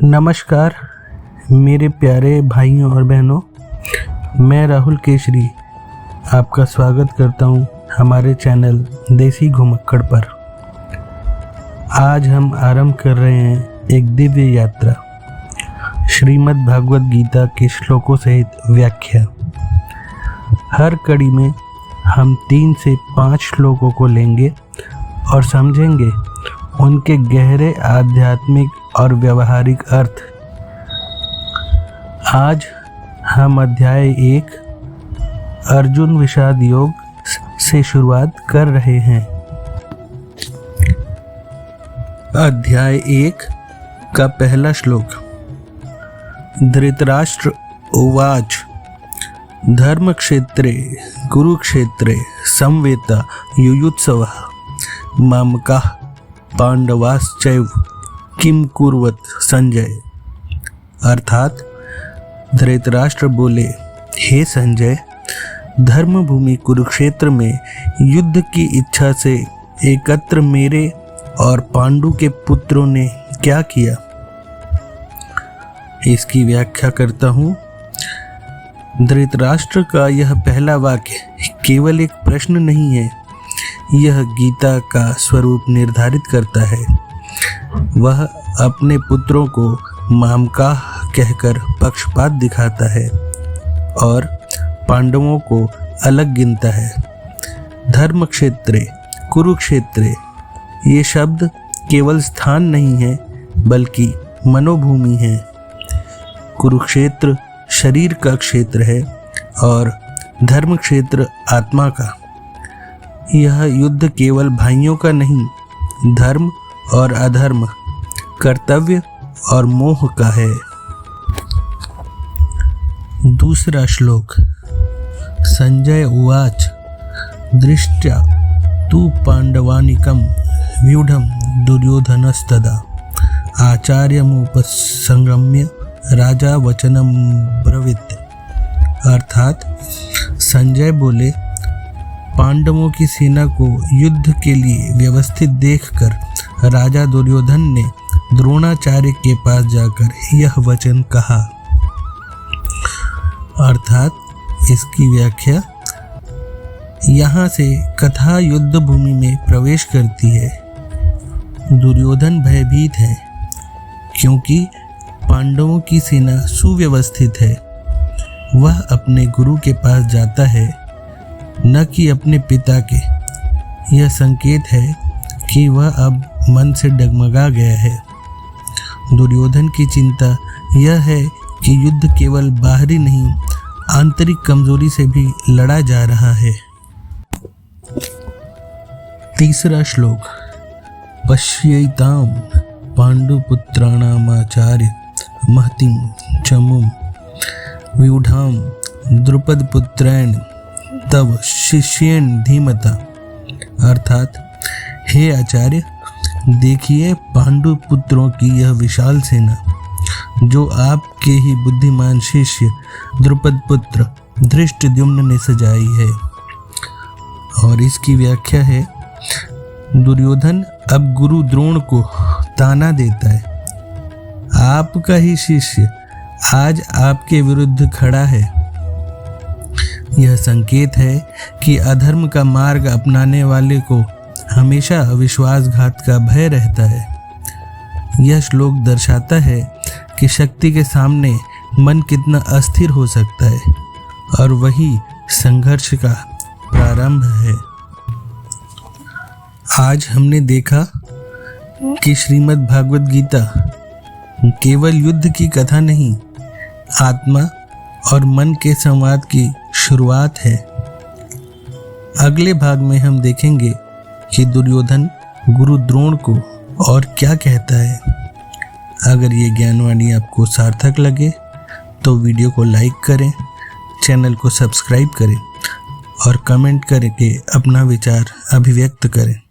नमस्कार मेरे प्यारे भाइयों और बहनों, मैं राहुल केशरी आपका स्वागत करता हूं हमारे चैनल देसी घुमक्कड़ पर। आज हम आरंभ कर रहे हैं एक दिव्य यात्रा, श्रीमद् भागवत गीता के श्लोकों सहित व्याख्या। हर कड़ी में हम 3 से 5 श्लोकों को लेंगे और समझेंगे उनके गहरे आध्यात्मिक और व्यवहारिक अर्थ। आज हम अध्याय 1 अर्जुन विषाद योग से शुरुआत कर रहे हैं। अध्याय 1 का पहला श्लोक। धृतराष्ट्र उवाच धर्मक्षेत्रे कुरुक्षेत्रे संवेता युयुत्सवः मामकाः पांडवाश्चैव किम कुर्वत संजय। अर्थात धृतराष्ट्र बोले, हे संजय, धर्मभूमि कुरुक्षेत्र में युद्ध की इच्छा से एकत्र मेरे और पांडु के पुत्रों ने क्या किया। इसकी व्याख्या करता हूँ। धृतराष्ट्र का यह पहला वाक्य केवल एक प्रश्न नहीं है, यह गीता का स्वरूप निर्धारित करता है। वह अपने पुत्रों को मामकाह कहकर पक्षपात दिखाता है और पांडवों को अलग गिनता है। धर्म क्षेत्रे कुरुक्षेत्रे ये शब्द केवल स्थान नहीं है बल्कि मनोभूमि है। कुरुक्षेत्र शरीर का क्षेत्र है और धर्म क्षेत्र आत्मा का। यह युद्ध केवल भाइयों का नहीं, धर्म और अधर्म, कर्तव्य और मोह का है। दूसरा श्लोक। संजय उवाच दृष्ट्या तु पांडवानिकं व्यूढ़ं दुर्योधनस्तदा आचार्यमुपसंगम्य राजा वचनम ब्रवीत। अर्थात संजय बोले, पांडवों की सेना को युद्ध के लिए व्यवस्थित देखकर राजा दुर्योधन ने द्रोणाचार्य के पास जाकर यह वचन कहा। अर्थात इसकी व्याख्या, यहाँ से कथा युद्ध भूमि में प्रवेश करती है। दुर्योधन भयभीत है क्योंकि पांडवों की सेना सुव्यवस्थित है। वह अपने गुरु के पास जाता है, न कि अपने पिता के। यह संकेत है कि वह अब मन से डगमगा गया है। दुर्योधन की चिंता यह है कि युद्ध केवल बाहरी नहीं, आंतरिक कमजोरी से भी लड़ा जा रहा है। तीसरा श्लोक। पश्यैतां पांडुपुत्राणामाचार्य महतिं चमुं व्यूढ़ां द्रुपदपुत्रैन तव शिष्येन धीमता। अर्थात, हे आचार्य, देखिए पांडु पुत्रों की यह विशाल सेना जो आपके ही बुद्धिमान शिष्य द्रुपद पुत्र धृष्टद्युम्न ने सजाई है। और इसकी व्याख्या है, दुर्योधन अब गुरु द्रोण को ताना देता है, आपका ही शिष्य आज आपके विरुद्ध खड़ा है। यह संकेत है कि अधर्म का मार्ग अपनाने वाले को हमेशा विश्वासघात का भय रहता है। यह श्लोक दर्शाता है कि शक्ति के सामने मन कितना अस्थिर हो सकता है और वही संघर्ष का प्रारंभ है। आज हमने देखा कि श्रीमद् भागवत गीता केवल युद्ध की कथा नहीं, आत्मा और मन के संवाद की शुरुआत है। अगले भाग में हम देखेंगे कि दुर्योधन गुरु द्रोण को और क्या कहता है। अगर ये ज्ञानवाणी आपको सार्थक लगे तो वीडियो को लाइक करें, चैनल को सब्सक्राइब करें और कमेंट करके अपना विचार अभिव्यक्त करें।